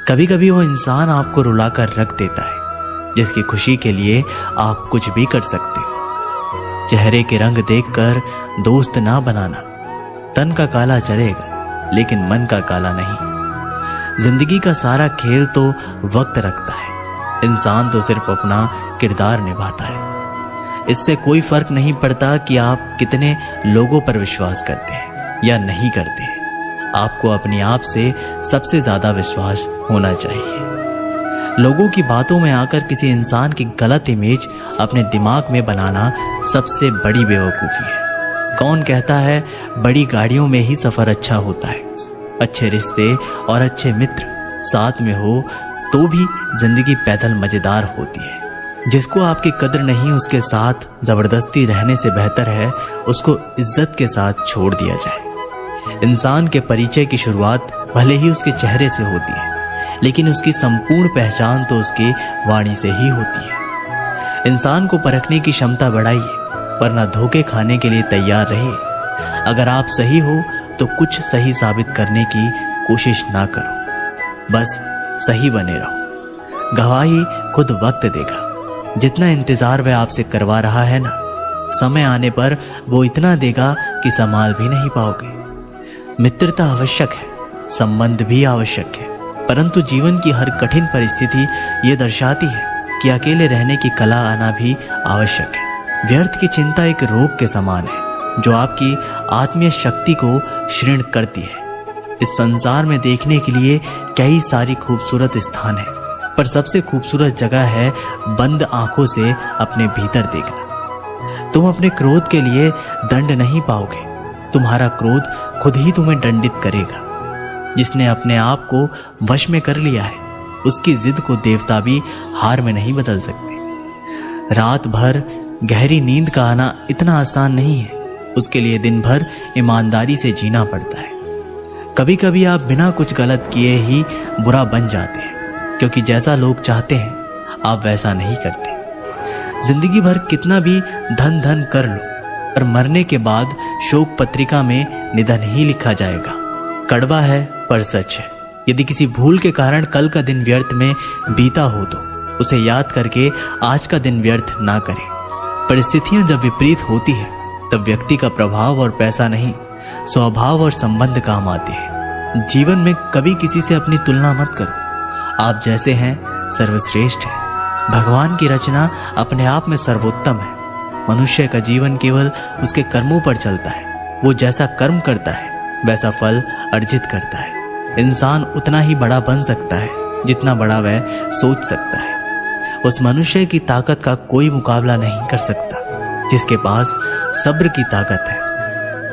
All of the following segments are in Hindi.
कभी कभी वो इंसान आपको रुलाकर रख देता है जिसकी खुशी के लिए आप कुछ भी कर सकते हो। चेहरे के रंग देखकर दोस्त ना बनाना। तन का काला चलेगा लेकिन मन का काला नहीं। जिंदगी का सारा खेल तो वक्त रखता है, इंसान तो सिर्फ अपना किरदार निभाता है। इससे कोई फर्क नहीं पड़ता कि आप कितने लोगों पर विश्वास करते हैं या नहीं करते हैं। आपको अपने आप से सबसे ज्यादा विश्वास होना चाहिए। लोगों की बातों में आकर किसी इंसान की गलत इमेज अपने दिमाग में बनाना सबसे बड़ी बेवकूफ़ी है। कौन कहता है बड़ी गाड़ियों में ही सफ़र अच्छा होता है? अच्छे रिश्ते और अच्छे मित्र साथ में हो तो भी जिंदगी पैदल मज़ेदार होती है। जिसको आपकी कदर नहीं उसके साथ ज़बरदस्ती रहने से बेहतर है उसको इज्जत के साथ छोड़ दिया जाए। इंसान के परिचय की शुरुआत भले ही उसके चेहरे से होती है, लेकिन उसकी संपूर्ण पहचान तो उसकी वाणी से ही होती है। इंसान को परखने की क्षमता बढ़ाइए, वरना धोखे खाने के लिए तैयार रहिए। अगर आप सही हो तो कुछ सही साबित करने की कोशिश ना करो, बस सही बने रहो। गवाही खुद वक्त देगा। जितना इंतजार वह आपसे करवा रहा है ना, समय आने पर वो इतना देगा कि संभाल भी नहीं पाओगे। मित्रता आवश्यक है, संबंध भी आवश्यक है, परंतु जीवन की हर कठिन परिस्थिति ये दर्शाती है कि अकेले रहने की कला आना भी आवश्यक है। व्यर्थ की चिंता एक रोग के समान है जो आपकी आत्मीय शक्ति को क्षीण करती है। इस संसार में देखने के लिए कई सारी खूबसूरत स्थान है, पर सबसे खूबसूरत जगह है बंद आंखों से अपने भीतर देखना। तुम अपने क्रोध के लिए दंड नहीं पाओगे, तुम्हारा क्रोध खुद ही तुम्हें दंडित करेगा। जिसने अपने आप को वश में कर लिया है उसकी जिद को देवता भी हार में नहीं बदल सकते। रात भर गहरी नींद का आना इतना आसान नहीं है, उसके लिए दिन भर ईमानदारी से जीना पड़ता है। कभी कभी आप बिना कुछ गलत किए ही बुरा बन जाते हैं, क्योंकि जैसा लोग चाहते हैं आप वैसा नहीं करते। जिंदगी भर कितना भी धन धन कर लो, पर मरने के बाद शोक पत्रिका में निधन ही लिखा जाएगा। कड़वा है पर सच है। यदि किसी भूल के कारण कल का दिन व्यर्थ में बीता हो तो उसे याद करके आज का दिन व्यर्थ ना करें। परिस्थितियां जब विपरीत होती है तब व्यक्ति का प्रभाव और पैसा नहीं, स्वभाव और संबंध काम आते हैं। जीवन में कभी किसी से अपनी तुलना मत करो। आप जैसे हैं सर्वश्रेष्ठ है। भगवान की रचना अपने आप में सर्वोत्तम है। मनुष्य का जीवन केवल उसके कर्मों पर चलता है। वो जैसा कर्म करता है वैसा फल अर्जित करता है। इंसान उतना ही बड़ा बन सकता है जितना बड़ा वह सोच सकता है। उस मनुष्य की ताकत का कोई मुकाबला नहीं कर सकता जिसके पास सब्र की ताकत है।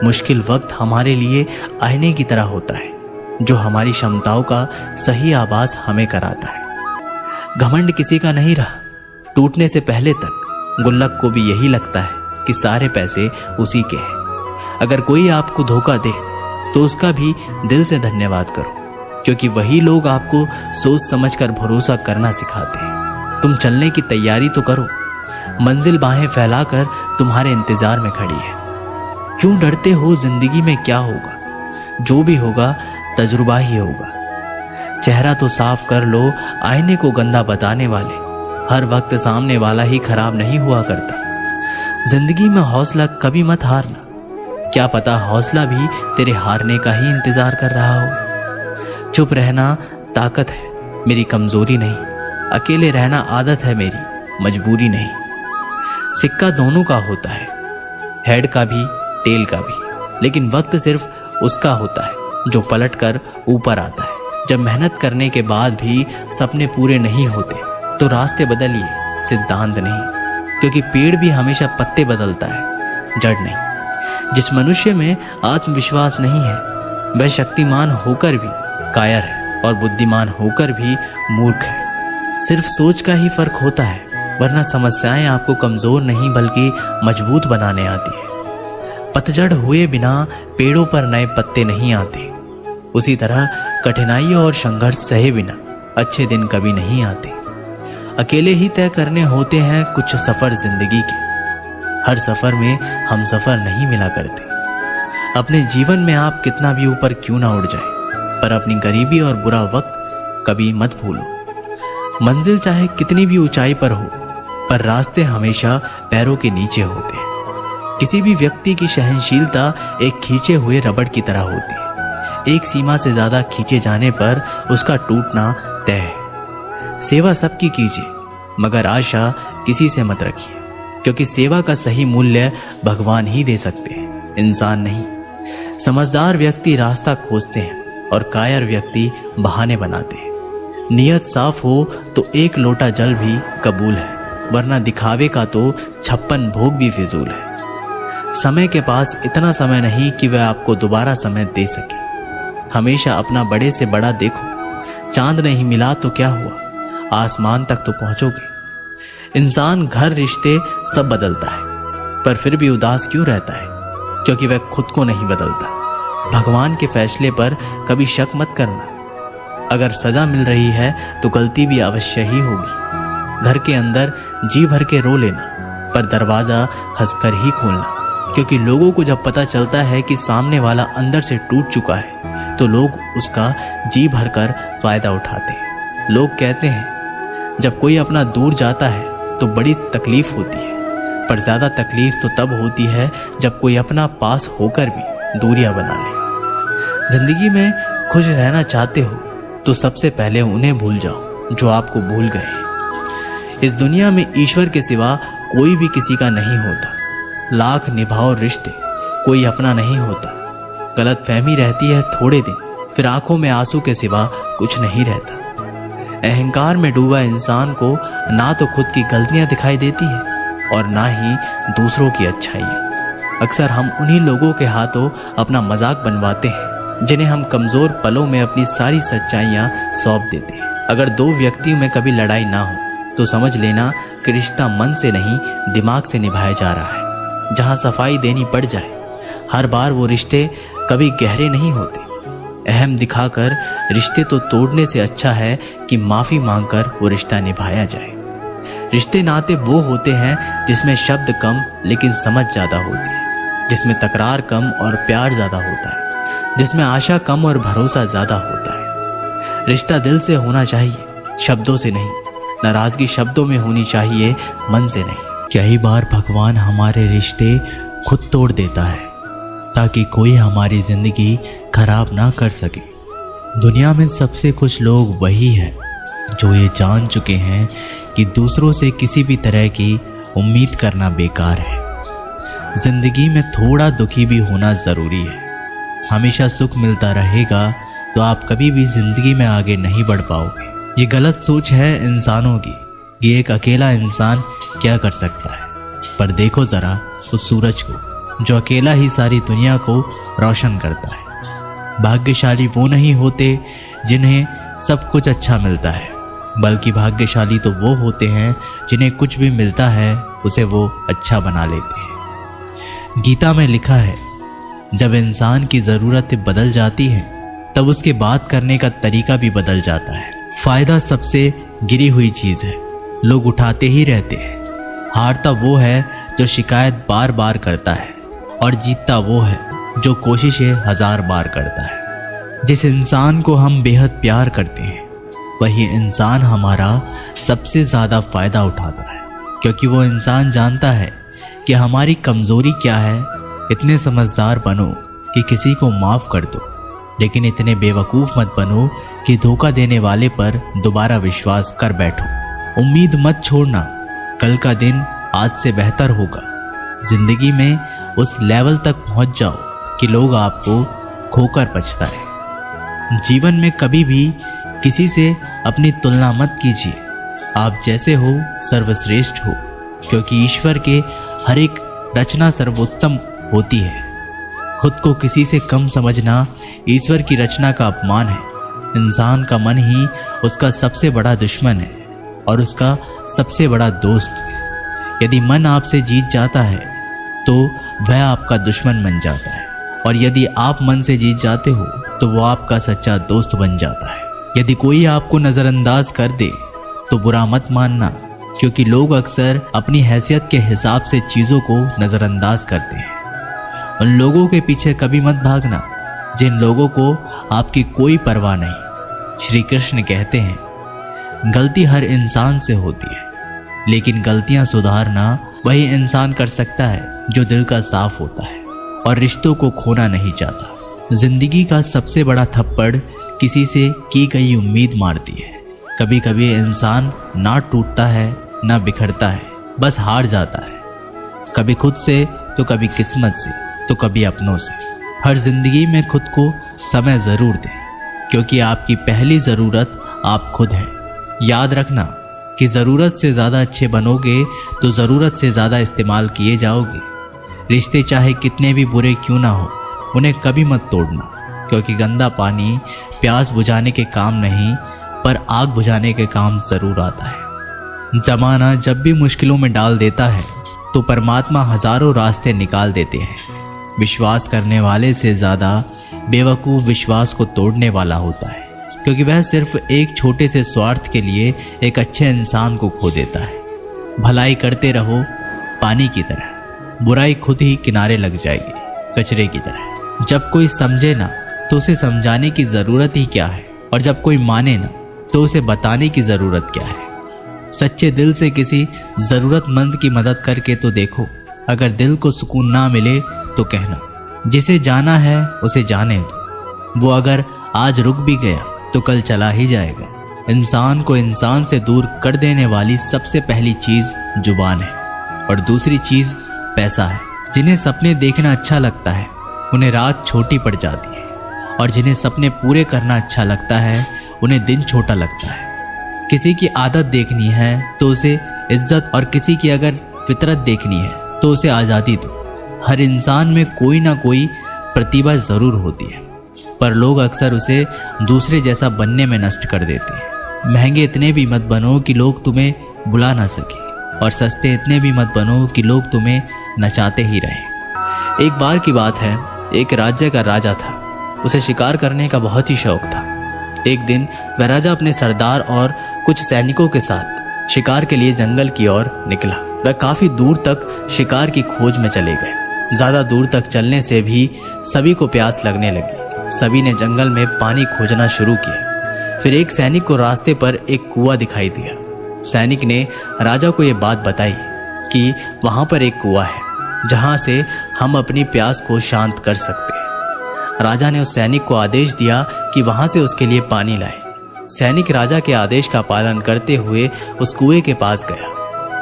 मुश्किल वक्त हमारे लिए आईने की तरह होता है जो हमारी क्षमताओं का सही आभास हमें कराता है। घमंड किसी का नहीं रहा। टूटने से पहले तक गुल्लक को भी यही लगता है कि सारे पैसे उसी के हैं। अगर कोई आपको धोखा दे तो उसका भी दिल से धन्यवाद करो, क्योंकि वही लोग आपको सोच समझकर भरोसा करना सिखाते हैं। तुम चलने की तैयारी तो करो, मंजिल बाहें फैलाकर तुम्हारे इंतजार में खड़ी है। क्यों डरते हो? जिंदगी में क्या होगा? जो भी होगा तजुर्बा ही होगा। चेहरा तो साफ कर लो, आईने को गंदा बताने वाले। हर वक्त सामने वाला ही खराब नहीं हुआ करता। जिंदगी में हौसला कभी मत हारना। क्या पता हौसला भी तेरे हारने का ही इंतजार कर रहा हो। चुप रहना ताकत है, मेरी कमजोरी नहीं। अकेले रहना आदत है मेरी, मजबूरी नहीं। सिक्का दोनों का होता है, हेड का भी टेल का भी, लेकिन वक्त सिर्फ उसका होता है जो पलट कर ऊपर आता है। जब मेहनत करने के बाद भी सपने पूरे नहीं होते तो रास्ते बदलिए, सिद्धांत नहीं, क्योंकि पेड़ भी हमेशा पत्ते बदलता है, जड़ नहीं। जिस मनुष्य में आत्मविश्वास नहीं है वह शक्तिमान होकर भी कायर है और बुद्धिमान होकर भी मूर्ख है। सिर्फ सोच का ही फर्क होता है, वरना समस्याएं आपको कमजोर नहीं बल्कि मजबूत बनाने आती है। पतझड़ हुए बिना पेड़ों पर नए पत्ते नहीं आते। उसी तरह कठिनाइयों और संघर्ष सहे बिना अच्छे दिन कभी नहीं आते। अकेले ही तय करने होते हैं कुछ सफर जिंदगी के। हर सफर में हम सफर नहीं मिला करते। अपने जीवन में आप कितना भी ऊपर क्यों ना उड़ जाए, पर अपनी गरीबी और बुरा वक्त कभी मत भूलो। मंजिल चाहे कितनी भी ऊंचाई पर हो, पर रास्ते हमेशा पैरों के नीचे होते हैं। किसी भी व्यक्ति की सहनशीलता एक खींचे हुए रबड़ की तरह होती है। एक सीमा से ज्यादा खींचे जाने पर उसका टूटना तय है। सेवा सबकी कीजिए, मगर आशा किसी से मत रखिए, क्योंकि सेवा का सही मूल्य भगवान ही दे सकते हैं, इंसान नहीं। समझदार व्यक्ति रास्ता खोजते हैं और कायर व्यक्ति बहाने बनाते हैं। नियत साफ हो तो एक लोटा जल भी कबूल है, वरना दिखावे का तो 56 भोग भी फिजूल है। समय के पास इतना समय नहीं कि वह आपको दोबारा समय दे सके। हमेशा अपना बड़े से बड़ा देखो। चांद नहीं मिला तो क्या हुआ, आसमान तक तो पहुंचोगे। इंसान, घर, रिश्ते सब बदलता है, पर फिर भी उदास क्यों रहता है? क्योंकि वह खुद को नहीं बदलता। भगवान के फैसले पर कभी शक मत करना। अगर सजा मिल रही है तो गलती भी अवश्य ही होगी। घर के अंदर जी भर के रो लेना, पर दरवाजा हंसकर ही खोलना, क्योंकि लोगों को जब पता चलता है कि सामने वाला अंदर से टूट चुका है तो लोग उसका जी भर कर फायदा उठाते हैं। लोग कहते हैं जब कोई अपना दूर जाता है तो बड़ी तकलीफ होती है, पर ज्यादा तकलीफ तो तब होती है जब कोई अपना पास होकर भी दूरियां बना ले। जिंदगी में खुश रहना चाहते हो तो सबसे पहले उन्हें भूल जाओ जो आपको भूल गए। इस दुनिया में ईश्वर के सिवा कोई भी किसी का नहीं होता। लाख निभाओ रिश्ते, कोई अपना नहीं होता। गलत फहमी रहती है थोड़े दिन, फिर आंखों में आंसू के सिवा कुछ नहीं रहता। अहंकार में डूबा इंसान को ना तो खुद की गलतियां दिखाई देती है और ना ही दूसरों की अच्छाइयां। अक्सर हम उन्हीं लोगों के हाथों अपना मजाक बनवाते हैं जिन्हें हम कमजोर पलों में अपनी सारी सच्चाइयां सौंप देते हैं। अगर दो व्यक्तियों में कभी लड़ाई ना हो तो समझ लेना कि रिश्ता मन से नहीं दिमाग से निभाया जा रहा है। जहां सफाई देनी पड़ जाए हर बार, वो रिश्ते कभी गहरे नहीं होते। अहम दिखाकर रिश्ते तो तोड़ने से अच्छा है कि माफी मांगकर वो रिश्ता निभाया जाए। रिश्ते नाते वो होते हैं जिसमें शब्द कम लेकिन समझ ज्यादा होती है, जिसमें तकरार कम और प्यार ज्यादा होता है, जिसमें आशा कम और भरोसा ज्यादा होता है। रिश्ता दिल से होना चाहिए, शब्दों से नहीं। नाराजगी शब्दों में होनी चाहिए, मन से नहीं। कई बार भगवान हमारे रिश्ते खुद तोड़ देता है ताकि कोई हमारी जिंदगी खराब ना कर सके। दुनिया में सबसे खुश लोग वही हैं जो ये जान चुके हैं कि दूसरों से किसी भी तरह की उम्मीद करना बेकार है। जिंदगी में थोड़ा दुखी भी होना जरूरी है। हमेशा सुख मिलता रहेगा तो आप कभी भी जिंदगी में आगे नहीं बढ़ पाओगे। ये गलत सोच है इंसानों की कि एक अकेला इंसान क्या कर सकता है। पर देखो जरा उस सूरज को जो अकेला ही सारी दुनिया को रोशन करता है। भाग्यशाली वो नहीं होते जिन्हें सब कुछ अच्छा मिलता है, बल्कि भाग्यशाली तो वो होते हैं जिन्हें कुछ भी मिलता है उसे वो अच्छा बना लेते हैं। गीता में लिखा है, जब इंसान की ज़रूरतें बदल जाती हैं तब उसके बात करने का तरीका भी बदल जाता है। फायदा सबसे गिरी हुई चीज़ है, लोग उठाते ही रहते हैं। हारता वो है जो शिकायत बार बार करता है और जीतता वो है जो कोशिशें 1000 बार करता है। जिस इंसान को हम बेहद प्यार करते हैं वही इंसान हमारा सबसे ज़्यादा फायदा उठाता है, क्योंकि वो इंसान जानता है कि हमारी कमज़ोरी क्या है। इतने समझदार बनो कि किसी को माफ़ कर दो, लेकिन इतने बेवकूफ़ मत बनो कि धोखा देने वाले पर दोबारा विश्वास कर बैठो। उम्मीद मत छोड़ना, कल का दिन आज से बेहतर होगा। जिंदगी में उस लेवल तक पहुंच जाओ कि लोग आपको खोकर पछताए। जीवन में कभी भी किसी से अपनी तुलना मत कीजिए। आप जैसे हो सर्वश्रेष्ठ हो, क्योंकि ईश्वर के हर एक रचना सर्वोत्तम होती है। खुद को किसी से कम समझना ईश्वर की रचना का अपमान है। इंसान का मन ही उसका सबसे बड़ा दुश्मन है और उसका सबसे बड़ा दोस्त। यदि मन आपसे जीत जाता है तो वह आपका दुश्मन बन जाता है, और यदि आप मन से जीत जाते हो तो वो आपका सच्चा दोस्त बन जाता है। यदि कोई आपको नज़रअंदाज कर दे तो बुरा मत मानना, क्योंकि लोग अक्सर अपनी हैसियत के हिसाब से चीज़ों को नज़रअंदाज करते हैं। उन लोगों के पीछे कभी मत भागना जिन लोगों को आपकी कोई परवाह नहीं। श्री कृष्ण कहते हैं, गलती हर इंसान से होती है, लेकिन गलतियां सुधारना वही इंसान कर सकता है जो दिल का साफ होता है और रिश्तों को खोना नहीं चाहता। जिंदगी का सबसे बड़ा थप्पड़ किसी से की गई उम्मीद मारती है। कभी कभी इंसान ना टूटता है ना बिखरता है, बस हार जाता है, कभी खुद से तो कभी किस्मत से तो कभी अपनों से। हर जिंदगी में खुद को समय जरूर दें, क्योंकि आपकी पहली जरूरत आप खुद हैं। याद रखना कि ज़रूरत से ज़्यादा अच्छे बनोगे तो ज़रूरत से ज़्यादा इस्तेमाल किए जाओगे। रिश्ते चाहे कितने भी बुरे क्यों ना हो, उन्हें कभी मत तोड़ना, क्योंकि गंदा पानी प्यास बुझाने के काम नहीं पर आग बुझाने के काम ज़रूर आता है। ज़माना जब भी मुश्किलों में डाल देता है तो परमात्मा हज़ारों रास्ते निकाल देते हैं। विश्वास करने वाले से ज़्यादा बेवकूफ़ विश्वास को तोड़ने वाला होता है, क्योंकि वह सिर्फ एक छोटे से स्वार्थ के लिए एक अच्छे इंसान को खो देता है। भलाई करते रहो पानी की तरह, बुराई खुद ही किनारे लग जाएगी कचरे की तरह। जब कोई समझे ना तो उसे समझाने की ज़रूरत ही क्या है, और जब कोई माने ना तो उसे बताने की ज़रूरत क्या है। सच्चे दिल से किसी ज़रूरतमंद की मदद करके तो देखो। अगर दिल को सुकून ना मिले तो कहना, जिसे जाना है उसे जाने दो। वो अगर आज रुक भी गया तो कल चला ही जाएगा। इंसान को इंसान से दूर कर देने वाली सबसे पहली चीज़ जुबान है, और दूसरी चीज़ पैसा है। जिन्हें सपने देखना अच्छा लगता है उन्हें रात छोटी पड़ जाती है, और जिन्हें सपने पूरे करना अच्छा लगता है उन्हें दिन छोटा लगता है। किसी की आदत देखनी है तो उसे इज्जत, और किसी की अगर फितरत देखनी है तो उसे आज़ादी दो। हर इंसान में कोई ना कोई प्रतिभा ज़रूर होती है, पर लोग अक्सर उसे दूसरे जैसा बनने में नष्ट कर देते हैं। महंगे इतने भी मत बनो कि लोग तुम्हें बुला ना सके, और सस्ते इतने भी मत बनो कि लोग तुम्हें नचाते ही रहें। एक बार की बात है, एक राज्य का राजा था। उसे शिकार करने का बहुत ही शौक था। एक दिन वह राजा अपने सरदार और कुछ सैनिकों के साथ शिकार के लिए जंगल की ओर निकला। वह काफी दूर तक शिकार की खोज में चले गए। ज्यादा दूर तक चलने से भी सभी को प्यास लगने लगी। सभी ने जंगल में पानी खोजना शुरू किया। फिर एक सैनिक को रास्ते पर एक कुआं दिखाई दिया। सैनिक ने राजा को यह बात बताई कि वहां पर एक कुआं है जहां से हम अपनी प्यास को शांत कर सकते हैं। राजा ने उस सैनिक को आदेश दिया कि वहां से उसके लिए पानी लाए। सैनिक राजा के आदेश का पालन करते हुए उस कुएं के पास गया।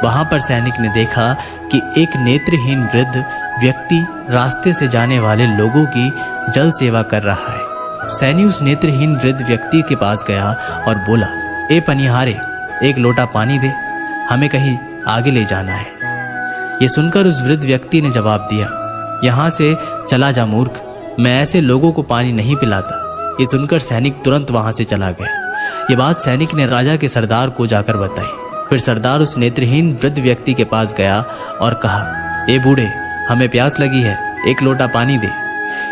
वहां पर सैनिक ने देखा कि एक नेत्रहीन वृद्ध व्यक्ति रास्ते से जाने वाले लोगों की जल सेवा कर रहा है। सैनिक उस नेत्रहीन वृद्ध व्यक्ति के पास गया और बोला, ए पनिहारे, एक लोटा पानी दे, हमें कहीं आगे ले जाना है। ये सुनकर उस वृद्ध व्यक्ति ने जवाब दिया, यहाँ से चला जा मूर्ख, मैं ऐसे लोगों को पानी नहीं पिलाता। ये सुनकर सैनिक तुरंत वहां से चला गया। ये बात सैनिक ने राजा के सरदार को जाकर बताई। फिर सरदार उस नेत्रहीन वृद्ध व्यक्ति के पास गया और कहा, ए बूढ़े, हमें प्यास लगी है, एक लोटा पानी दे।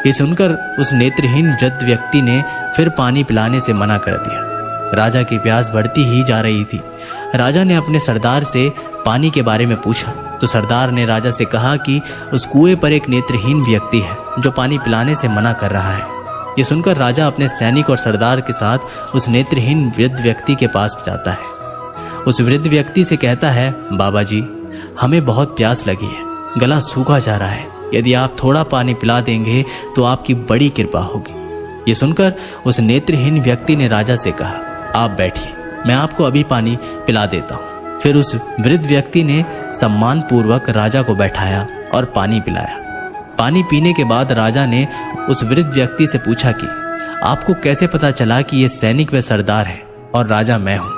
ये सुनकर उस नेत्रहीन वृद्ध व्यक्ति ने फिर पानी पिलाने से मना कर दिया। राजा की प्यास बढ़ती ही जा रही थी। राजा ने अपने सरदार से पानी के बारे में पूछा तो सरदार ने राजा से कहा कि उस कुएं पर एक नेत्रहीन व्यक्ति है जो पानी पिलाने से मना कर रहा है। ये सुनकर राजा अपने सैनिक और सरदार के साथ उस नेत्रहीन वृद्ध व्यक्ति के पास जाता है। उस वृद्ध व्यक्ति से कहता है, बाबा जी, हमें बहुत प्यास लगी है, गला सूखा जा रहा है, यदि आप थोड़ा पानी पिला देंगे तो आपकी बड़ी कृपा होगी। ये सुनकर उस नेत्रहीन व्यक्ति ने राजा से कहा, आप बैठिए, मैं आपको अभी पानी पिला देता हूँ। फिर उस वृद्ध व्यक्ति ने सम्मान पूर्वक राजा को बैठाया और पानी पिलाया। पानी पीने के बाद राजा ने उस वृद्ध व्यक्ति से पूछा कि आपको कैसे पता चला कि ये सैनिक व सरदार है और राजा मैं हूँ?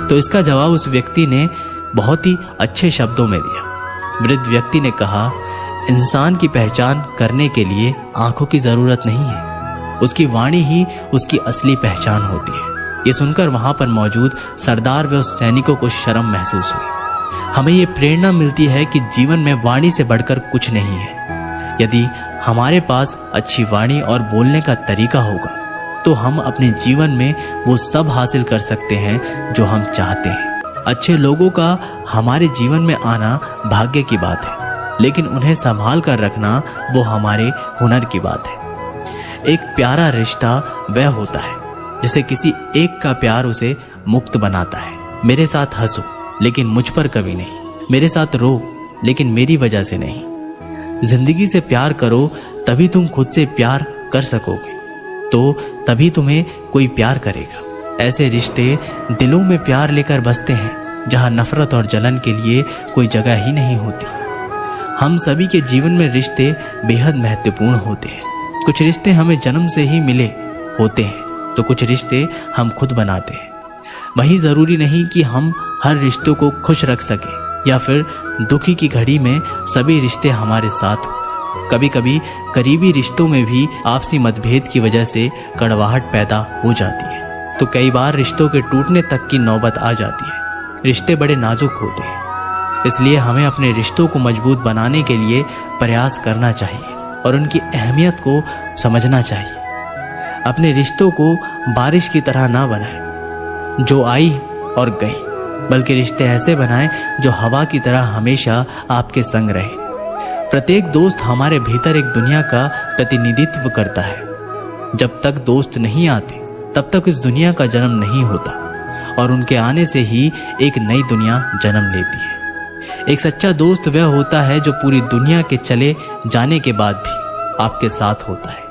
तो इसका जवाब उस व्यक्ति ने बहुत ही अच्छे शब्दों में दिया। वृद्ध व्यक्ति ने कहा, इंसान की पहचान करने के लिए आंखों की जरूरत नहीं है, उसकी वाणी ही उसकी असली पहचान होती है। ये सुनकर वहां पर मौजूद सरदार व उस सैनिकों को शर्म महसूस हुई। हमें ये प्रेरणा मिलती है कि जीवन में वाणी से बढ़कर कुछ नहीं है। यदि हमारे पास अच्छी वाणी और बोलने का तरीका होगा तो हम अपने जीवन में वो सब हासिल कर सकते हैं जो हम चाहते हैं। अच्छे लोगों का हमारे जीवन में आना भाग्य की बात है, लेकिन उन्हें संभाल कर रखना वो हमारे हुनर की बात है। एक प्यारा रिश्ता वह होता है जैसे किसी एक का प्यार उसे मुक्त बनाता है। मेरे साथ हंसो लेकिन मुझ पर कभी नहीं, मेरे साथ रो लेकिन मेरी वजह से नहीं। जिंदगी से प्यार करो तभी तुम खुद से प्यार कर सकोगे, तो तभी तुम्हें कोई प्यार करेगा। ऐसे रिश्ते दिलों में प्यार लेकर बसते हैं जहां नफरत और जलन के लिए कोई जगह ही नहीं होती। हम सभी के जीवन में रिश्ते बेहद महत्वपूर्ण होते हैं। कुछ रिश्ते हमें जन्म से ही मिले होते हैं तो कुछ रिश्ते हम खुद बनाते हैं। वही जरूरी नहीं कि हम हर रिश्तों को खुश रख सकें या फिर दुखी की घड़ी में सभी रिश्ते हमारे साथ हो। कभी कभी करीबी रिश्तों में भी आपसी मतभेद की वजह से कड़वाहट पैदा हो जाती है, तो कई बार रिश्तों के टूटने तक की नौबत आ जाती है। रिश्ते बड़े नाजुक होते हैं, इसलिए हमें अपने रिश्तों को मजबूत बनाने के लिए प्रयास करना चाहिए और उनकी अहमियत को समझना चाहिए। अपने रिश्तों को बारिश की तरह ना बनाएं जो आई और गई, बल्कि रिश्ते ऐसे बनाएं जो हवा की तरह हमेशा आपके संग रहे। प्रत्येक दोस्त हमारे भीतर एक दुनिया का प्रतिनिधित्व करता है। जब तक दोस्त नहीं आते तब तक इस दुनिया का जन्म नहीं होता और उनके आने से ही एक नई दुनिया जन्म लेती है। एक सच्चा दोस्त वह होता है जो पूरी दुनिया के चले जाने के बाद भी आपके साथ होता है।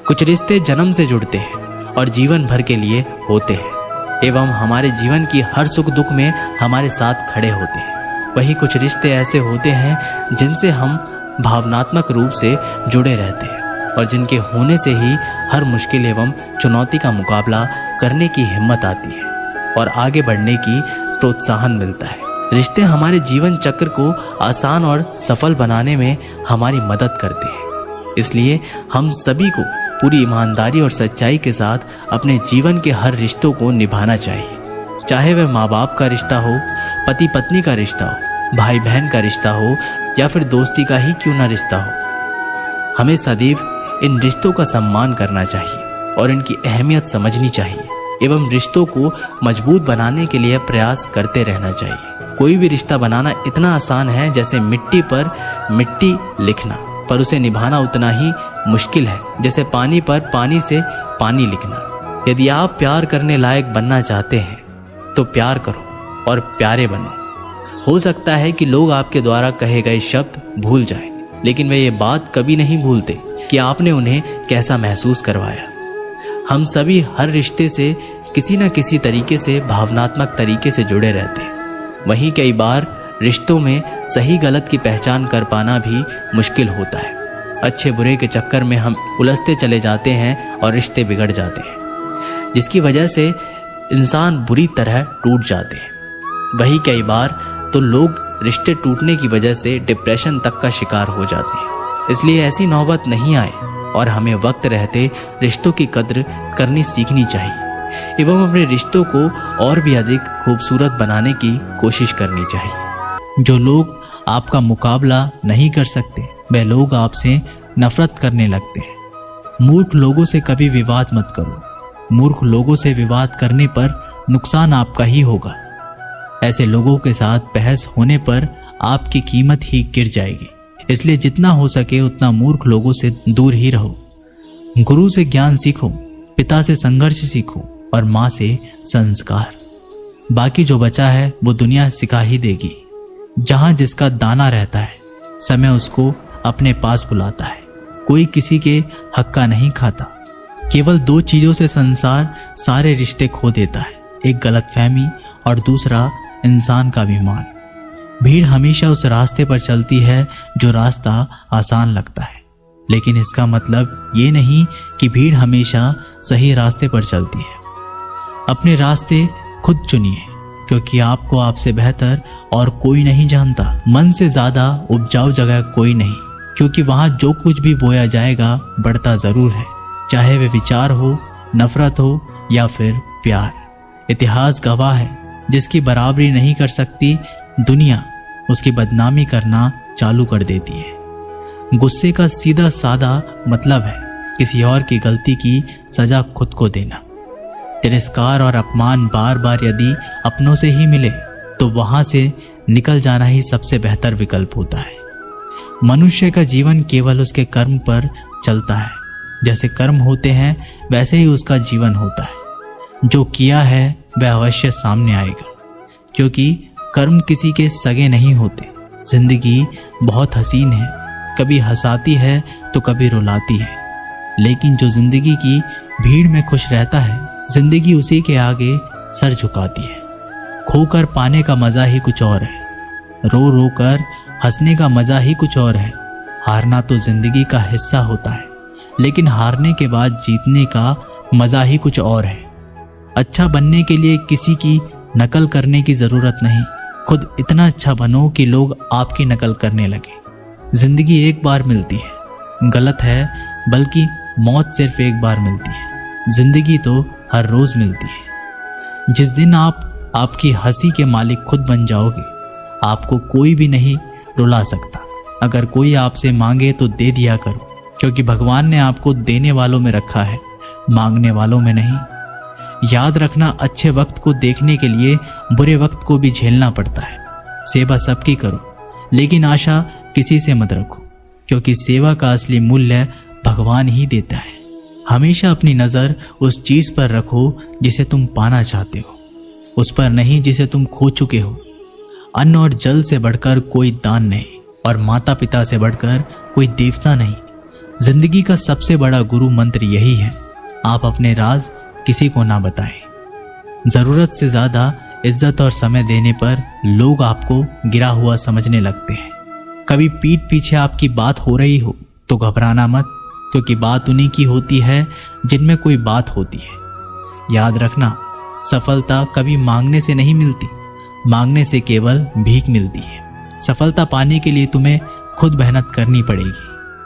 कुछ रिश्ते जन्म से जुड़ते हैं और जीवन भर के लिए होते हैं एवं हमारे जीवन की हर सुख दुख में हमारे साथ खड़े होते हैं। वही कुछ रिश्ते ऐसे होते हैं जिनसे हम भावनात्मक रूप से जुड़े रहते हैं और जिनके होने से ही हर मुश्किल एवं चुनौती का मुकाबला करने की हिम्मत आती है और आगे बढ़ने की प्रोत्साहन मिलता है। रिश्ते हमारे जीवन चक्र को आसान और सफल बनाने में हमारी मदद करते हैं। इसलिए हम सभी को पूरी ईमानदारी और सच्चाई के साथ अपने जीवन के हर रिश्तों को निभाना चाहिए, चाहे वह माँ बाप का रिश्ता हो, पति पत्नी का रिश्ता हो, भाई बहन का रिश्ता हो या फिर दोस्ती का ही क्यों ना रिश्ता हो। हमें सदैव इन रिश्तों का सम्मान करना चाहिए और इनकी अहमियत समझनी चाहिए एवं रिश्तों को मजबूत बनाने के लिए प्रयास करते रहना चाहिए। कोई भी रिश्ता बनाना इतना आसान है जैसे मिट्टी पर मिट्टी लिखना, पर उसे निभाना उतना ही मुश्किल है जैसे पानी पर पानी से पानी लिखना। यदि आप प्यार करने लायक बनना चाहते हैं तो प्यार करो और प्यारे बनो। हो सकता है कि लोग आपके द्वारा कहे गए शब्द भूल जाएं, लेकिन वे ये बात कभी नहीं भूलते कि आपने उन्हें कैसा महसूस करवाया। हम सभी हर रिश्ते से किसी न किसी तरीके से भावनात्मक तरीके से जुड़े रहते हैं। वहीं कई बार रिश्तों में सही गलत की पहचान कर पाना भी मुश्किल होता है। अच्छे बुरे के चक्कर में हम उलझते चले जाते हैं और रिश्ते बिगड़ जाते हैं, जिसकी वजह से इंसान बुरी तरह टूट जाते हैं। वहीं कई बार तो लोग रिश्ते टूटने की वजह से डिप्रेशन तक का शिकार हो जाते हैं। इसलिए ऐसी नौबत नहीं आए और हमें वक्त रहते रिश्तों की कद्र करनी सीखनी चाहिए एवं अपने रिश्तों को और भी अधिक खूबसूरत बनाने की कोशिश करनी चाहिए। जो लोग आपका मुकाबला नहीं कर सकते वे लोग आपसे नफरत करने लगते हैं। मूर्ख लोगों से कभी विवाद मत करो। मूर्ख लोगों से विवाद करने पर नुकसान आपका ही होगा। ऐसे लोगों के साथ बहस होने पर आपकी कीमत ही गिर जाएगी। इसलिए जितना हो सके उतना मूर्ख लोगों से दूर ही रहो। गुरु से ज्ञान सीखो, पिता से संघर्ष सीखो और माँ से संस्कार। बाकी जो बचा है वो दुनिया सिखा ही देगी। जहां जिसका दाना रहता है समय उसको अपने पास बुलाता है। कोई किसी के हक का नहीं खाता। केवल दो चीजों से संसार सारे रिश्ते खो देता है, एक गलतफहमी और दूसरा इंसान का अभिमान। भीड़ हमेशा उस रास्ते पर चलती है जो रास्ता आसान लगता है, लेकिन इसका मतलब ये नहीं कि भीड़ हमेशा सही रास्ते पर चलती है। अपने रास्ते खुद चुनिए, क्योंकि आपको आपसे बेहतर और कोई नहीं जानता। मन से ज्यादा उपजाऊ जगह कोई नहीं, क्योंकि वहां जो कुछ भी बोया जाएगा बढ़ता जरूर है, चाहे वे विचार हो, नफरत हो या फिर प्यार। इतिहास गवाह है, जिसकी बराबरी नहीं कर सकती दुनिया उसकी बदनामी करना चालू कर देती है। गुस्से का सीधा साधा मतलब है किसी और की गलती की सजा खुद को देना। तिरस्कार और अपमान बार बार यदि अपनों से ही मिले तो वहां से निकल जाना ही सबसे बेहतर विकल्प होता है। मनुष्य का जीवन केवल उसके कर्म पर चलता है। जैसे कर्म होते हैं वैसे ही उसका जीवन होता है। जो किया है वह अवश्य सामने आएगा, क्योंकि कर्म किसी के सगे नहीं होते। जिंदगी बहुत हसीन है, कभी हंसाती है तो कभी रुलाती है, लेकिन जो जिंदगी की भीड़ में खुश रहता है, जिंदगी उसी के आगे सर झुकाती है। खोकर पाने का मजा ही कुछ और है, रो रो कर हंसने का मजा ही कुछ और है। हारना तो जिंदगी का हिस्सा होता है, लेकिन हारने के बाद जीतने का मजा ही कुछ और है। अच्छा बनने के लिए किसी की नकल करने की जरूरत नहीं, खुद इतना अच्छा बनो कि लोग आपकी नकल करने लगे। जिंदगी एक बार मिलती है, गलत है, बल्कि मौत सिर्फ एक बार मिलती है। जिंदगी तो हर रोज मिलती है। जिस दिन आप आपकी हंसी के मालिक खुद बन जाओगे, आपको कोई भी नहीं रुला सकता। अगर कोई आपसे मांगे तो दे दिया करो, क्योंकि भगवान ने आपको देने वालों में रखा है, मांगने वालों में नहीं। याद रखना, अच्छे वक्त को देखने के लिए बुरे वक्त को भी झेलना पड़ता है। सेवा सबकी करो, लेकिन आशा किसी से मत रखो, क्योंकि सेवा का असली मूल्य भगवान ही देता है। हमेशा अपनी नजर उस चीज पर रखो जिसे तुम पाना चाहते हो, उस पर नहीं जिसे तुम खो चुके हो। अन्न और जल से बढ़कर कोई दान नहीं, और माता पिता से बढ़कर कोई देवता नहीं। जिंदगी का सबसे बड़ा गुरु मंत्र यही है, आप अपने राज किसी को ना बताएं। जरूरत से ज्यादा इज्जत और समय देने पर लोग आपको गिरा हुआ समझने लगते हैं। कभी पीठ पीछे आपकी बात हो रही हो तो घबराना मत, क्योंकि बात उन्हीं की होती है जिनमें कोई बात होती है। याद रखना, सफलता कभी मांगने से नहीं मिलती, मांगने से केवल भीख मिलती है। सफलता पाने के लिए तुम्हें खुद मेहनत करनी पड़ेगी।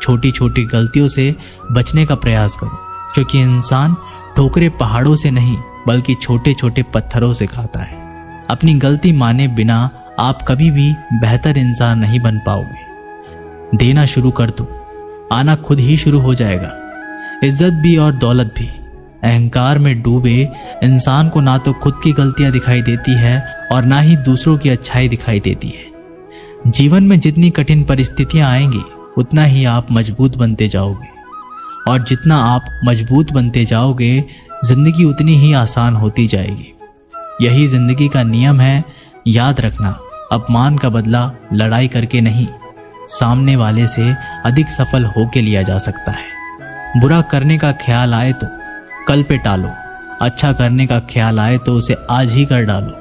छोटी छोटी गलतियों से बचने का प्रयास करो, क्योंकि इंसान ठोकरें पहाड़ों से नहीं बल्कि छोटे छोटे पत्थरों से खाता है। अपनी गलती माने बिना आप कभी भी बेहतर इंसान नहीं बन पाओगे। देना शुरू कर दो, आना खुद ही शुरू हो जाएगा। इज्जत भी और दौलत भी। अहंकार में डूबे इंसान को ना तो खुद की गलतियां दिखाई देती है और ना ही दूसरों की अच्छाई दिखाई देती है। जीवन में जितनी कठिन परिस्थितियां आएंगी, उतना ही आप मजबूत बनते जाओगे, और जितना आप मजबूत बनते जाओगे, जिंदगी उतनी ही आसान होती जाएगी। यही जिंदगी का नियम है। याद रखना, अपमान का बदला लड़ाई करके नहीं, सामने वाले से अधिक सफल होके लिया जा सकता है। बुरा करने का ख्याल आए तो कल पे टालो, अच्छा करने का ख्याल आए तो उसे आज ही कर डालो।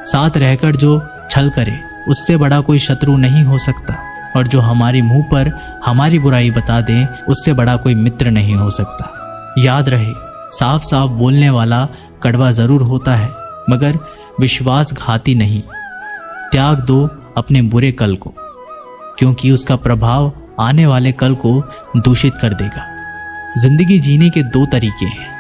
साथ रहकर जो छल करे, उससे बड़ा कोई शत्रु नहीं हो सकता, और जो हमारे मुंह पर हमारी बुराई बता दे, उससे बड़ा कोई मित्र नहीं हो सकता। याद रहे, साफ साफ बोलने वाला कड़वा जरूर होता है, मगर विश्वासघाती नहीं। त्याग दो अपने बुरे कल को, क्योंकि उसका प्रभाव आने वाले कल को दूषित कर देगा। जिंदगी जीने के दो तरीके हैं,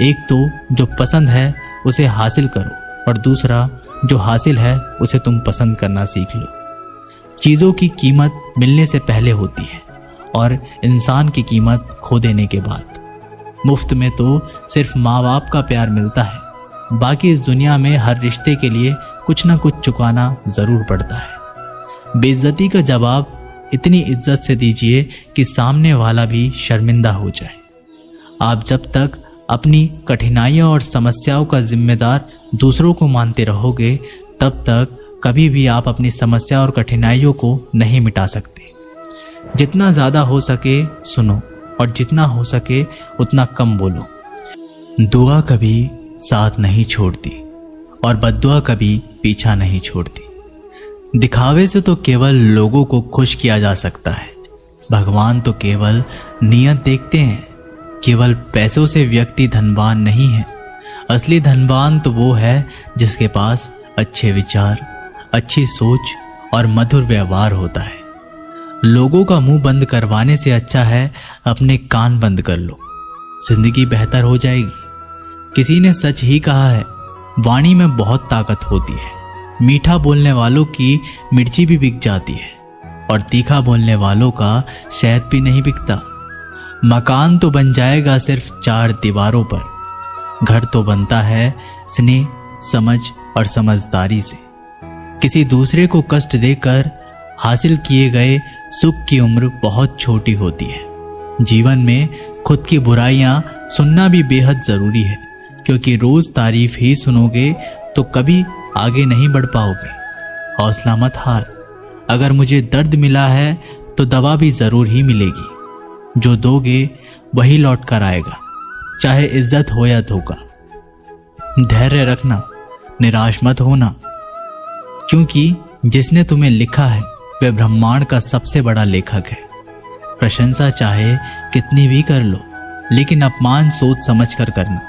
एक तो जो पसंद है उसे हासिल करो, और दूसरा जो हासिल है उसे तुम पसंद करना सीख लो। चीज़ों की कीमत मिलने से पहले होती है, और इंसान की कीमत खो देने के बाद। मुफ्त में तो सिर्फ माँ बाप का प्यार मिलता है, बाकी इस दुनिया में हर रिश्ते के लिए कुछ ना कुछ चुकाना जरूर पड़ता है। बेइज्जती का जवाब इतनी इज्जत से दीजिए कि सामने वाला भी शर्मिंदा हो जाए। आप जब तक अपनी कठिनाइयों और समस्याओं का जिम्मेदार दूसरों को मानते रहोगे, तब तक कभी भी आप अपनी समस्या और कठिनाइयों को नहीं मिटा सकते। जितना ज़्यादा हो सके सुनो, और जितना हो सके उतना कम बोलो। दुआ कभी साथ नहीं छोड़ती, और बद्दुआ कभी पीछा नहीं छोड़ती। दिखावे से तो केवल लोगों को खुश किया जा सकता है, भगवान तो केवल नियत देखते हैं। केवल पैसों से व्यक्ति धनवान नहीं है, असली धनवान तो वो है जिसके पास अच्छे विचार, अच्छी सोच और मधुर व्यवहार होता है। लोगों का मुंह बंद करवाने से अच्छा है अपने कान बंद कर लो, जिंदगी बेहतर हो जाएगी। किसी ने सच ही कहा है, वाणी में बहुत ताकत होती है। मीठा बोलने वालों की मिर्ची भी बिक जाती है, और तीखा बोलने वालों का शहद भी नहीं बिकता। मकान तो बन जाएगा सिर्फ 4 दीवारों पर, घर तो बनता है स्नेह, समझ और समझदारी से। किसी दूसरे को कष्ट देकर हासिल किए गए सुख की उम्र बहुत छोटी होती है। जीवन में खुद की बुराइयां सुनना भी बेहद जरूरी है, क्योंकि रोज तारीफ ही सुनोगे तो कभी आगे नहीं बढ़ पाओगे। हौसला मत हार। अगर मुझे दर्द मिला है तो दवा भी जरूर ही मिलेगी। जो दोगे वही लौट कर आएगा, चाहे इज्जत हो या धोखा। धैर्य रखना, निराश मत होना, क्योंकि जिसने तुम्हें लिखा है वह ब्रह्मांड का सबसे बड़ा लेखक है। प्रशंसा चाहे कितनी भी कर लो, लेकिन अपमान सोच समझ कर करना,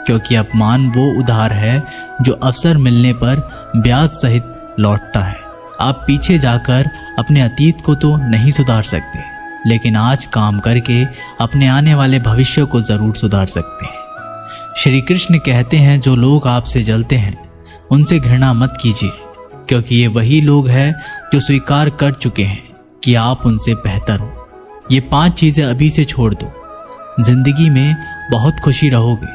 क्योंकि अपमान वो उधार है जो अवसर मिलने पर ब्याज सहित लौटता है। आप पीछे जाकर अपने अतीत को तो नहीं सुधार सकते, लेकिन आज काम करके अपने आने वाले भविष्य को जरूर सुधार सकते हैं। श्री कृष्ण कहते हैं, जो लोग आपसे जलते हैं उनसे घृणा मत कीजिए, क्योंकि ये वही लोग हैं जो स्वीकार कर चुके हैं कि आप उनसे बेहतर हो। ये 5 चीजें अभी से छोड़ दो। जिंदगी में बहुत खुशी रहोगे।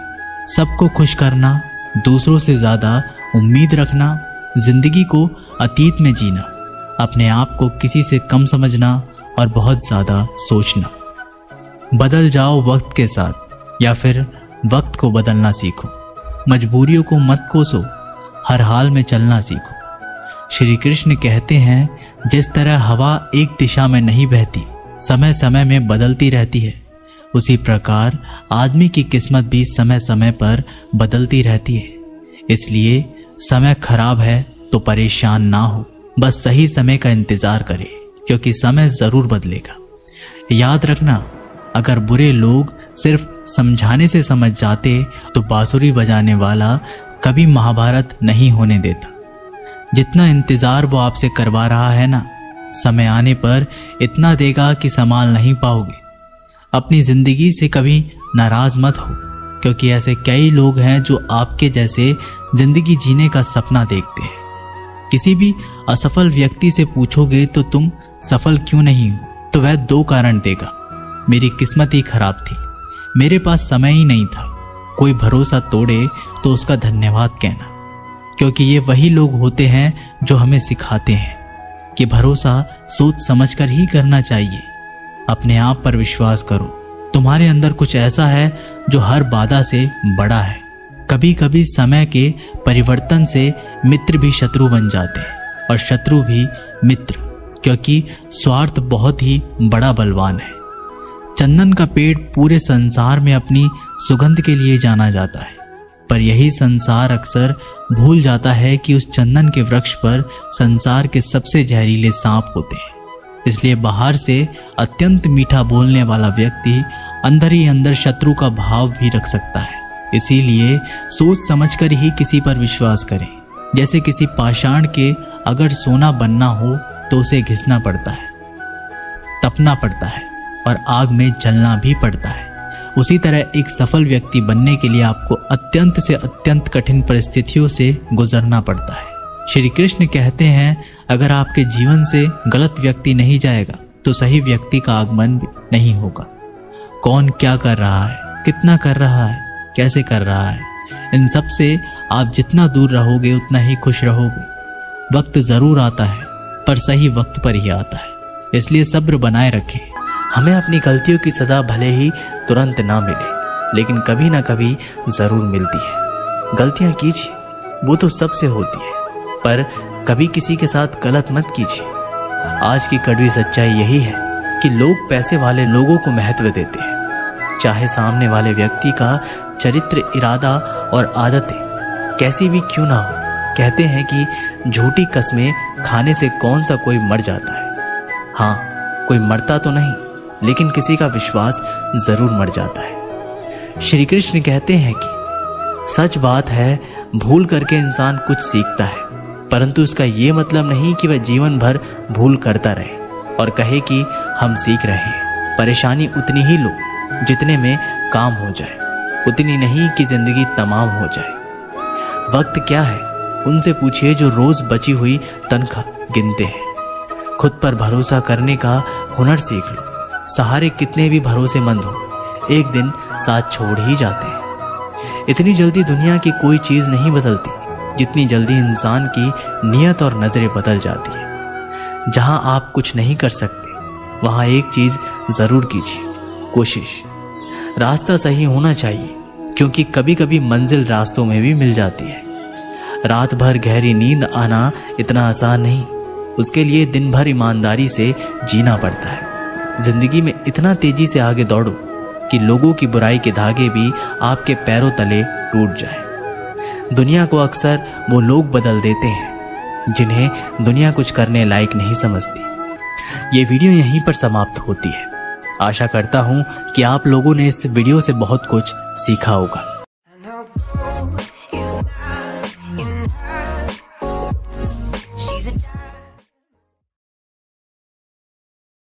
सबको खुश करना, दूसरों से ज्यादा उम्मीद रखना, जिंदगी को अतीत में जीना, अपने आप को किसी से कम समझना और बहुत ज्यादा सोचना। बदल जाओ वक्त के साथ, या फिर वक्त को बदलना सीखो। मजबूरियों को मत कोसो, हर हाल में चलना सीखो। श्री कृष्ण कहते हैं, जिस तरह हवा एक दिशा में नहीं बहती, समय समय में बदलती रहती है, उसी प्रकार आदमी की किस्मत भी समय समय पर बदलती रहती है। इसलिए समय खराब है तो परेशान ना हो, बस सही समय का इंतजार करें, क्योंकि समय जरूर बदलेगा। याद रखना, अगर बुरे लोग सिर्फ समझाने से समझ जाते तो बांसुरी बजाने वाला कभी महाभारत नहीं होने देता। जितना इंतजार वो आपसे करवा रहा है ना, समय आने पर इतना देगा कि संभाल नहीं पाओगे। अपनी जिंदगी से कभी नाराज मत हो, क्योंकि ऐसे कई लोग हैं जो आपके जैसे जिंदगी जीने का सपना देखते हैं। किसी भी असफल व्यक्ति से पूछोगे तो तुम सफल क्यों नहीं हो, तो वह 2 कारण देगा। मेरी किस्मत ही खराब थी, मेरे पास समय ही नहीं था। कोई भरोसा तोड़े तो उसका धन्यवाद कहना, क्योंकि ये वही लोग होते हैं जो हमें सिखाते हैं कि भरोसा सोच समझकर ही करना चाहिए। अपने आप पर विश्वास करो। तुम्हारे अंदर कुछ ऐसा है जो हर बाधा से बड़ा है। कभी कभी समय के परिवर्तन से मित्र भी शत्रु बन जाते हैं और शत्रु भी मित्र, क्योंकि स्वार्थ बहुत ही बड़ा बलवान है। चंदन का पेड़ पूरे संसार में अपनी सुगंध के लिए जाना जाता है, पर यही संसार अक्सर भूल जाता है कि उस चंदन के वृक्ष पर संसार के सबसे जहरीले सांप होते हैं। इसलिए बाहर से अत्यंत मीठा बोलने वाला व्यक्ति अंदर ही अंदर शत्रु का भाव भी रख सकता है। इसीलिए सोच समझकर ही किसी पर विश्वास करें। जैसे किसी पाषाण के अगर सोना बनना हो तो उसे घिसना पड़ता है, तपना पड़ता है और आग में जलना भी पड़ता है। उसी तरह एक सफल व्यक्ति बनने के लिए आपको अत्यंत से अत्यंत कठिन परिस्थितियों से गुजरना पड़ता है। श्री कृष्ण कहते हैं, अगर आपके जीवन से गलत व्यक्ति नहीं जाएगा तो सही व्यक्ति का आगमन भी नहीं होगा। कौन क्या कर रहा है, कितना कर रहा है, कैसे कर रहा है, इन सब से आप जितना दूर रहोगे उतना ही खुश रहोगे। वक्त जरूर आता है, पर सही वक्त पर ही आता है। इसलिए सब्र बनाए रखें। हमें अपनी गलतियों की सजा भले ही तुरंत ना मिले, लेकिन कभी ना कभी जरूर मिलती है। गलतियां कीजिए, वो तो सबसे होती है, पर कभी किसी के साथ गलत मत कीजिए। आज की कड़वी सच्चाई यही है कि लोग पैसे वाले लोगों को महत्व देते हैं, चाहे सामने वाले व्यक्ति का चरित्र, इरादा और आदतें कैसी भी क्यों ना हो। कहते हैं कि झूठी कस्में खाने से कौन सा कोई मर जाता है। हाँ, कोई मरता तो नहीं, लेकिन किसी का विश्वास जरूर मर जाता है। श्री कृष्ण कहते हैं कि सच बात है, भूल करके इंसान कुछ सीखता है, परंतु इसका ये मतलब नहीं कि वह जीवन भर भूल करता रहे और कहे कि हम सीख रहे हैं। परेशानी उतनी ही लो जितने में काम हो जाए, उतनी नहीं कि जिंदगी तमाम हो जाए। वक्त क्या है उनसे पूछिए जो रोज बची हुई तनख्वाह गिनते हैं। खुद पर भरोसा करने का हुनर सीख लो। सहारे कितने भी भरोसेमंद हो, एक दिन साथ छोड़ ही जाते हैं। इतनी जल्दी दुनिया की कोई चीज नहीं बदलती जितनी जल्दी इंसान की नियत और नजरें बदल जाती है। जहां आप कुछ नहीं कर सकते वहां एक चीज जरूर कीजिए, कोशिश। रास्ता सही होना चाहिए, क्योंकि कभी कभी मंजिल रास्तों में भी मिल जाती है। रात भर गहरी नींद आना इतना आसान नहीं, उसके लिए दिन भर ईमानदारी से जीना पड़ता है। जिंदगी में इतना तेजी से आगे दौड़ो कि लोगों की बुराई के धागे भी आपके पैरों तले टूट जाए। दुनिया को अक्सर वो लोग बदल देते हैं जिन्हें दुनिया कुछ करने लायक नहीं समझती। ये वीडियो यहीं पर समाप्त होती है। आशा करता हूँ कि आप लोगों ने इस वीडियो से बहुत कुछ सीखा होगा।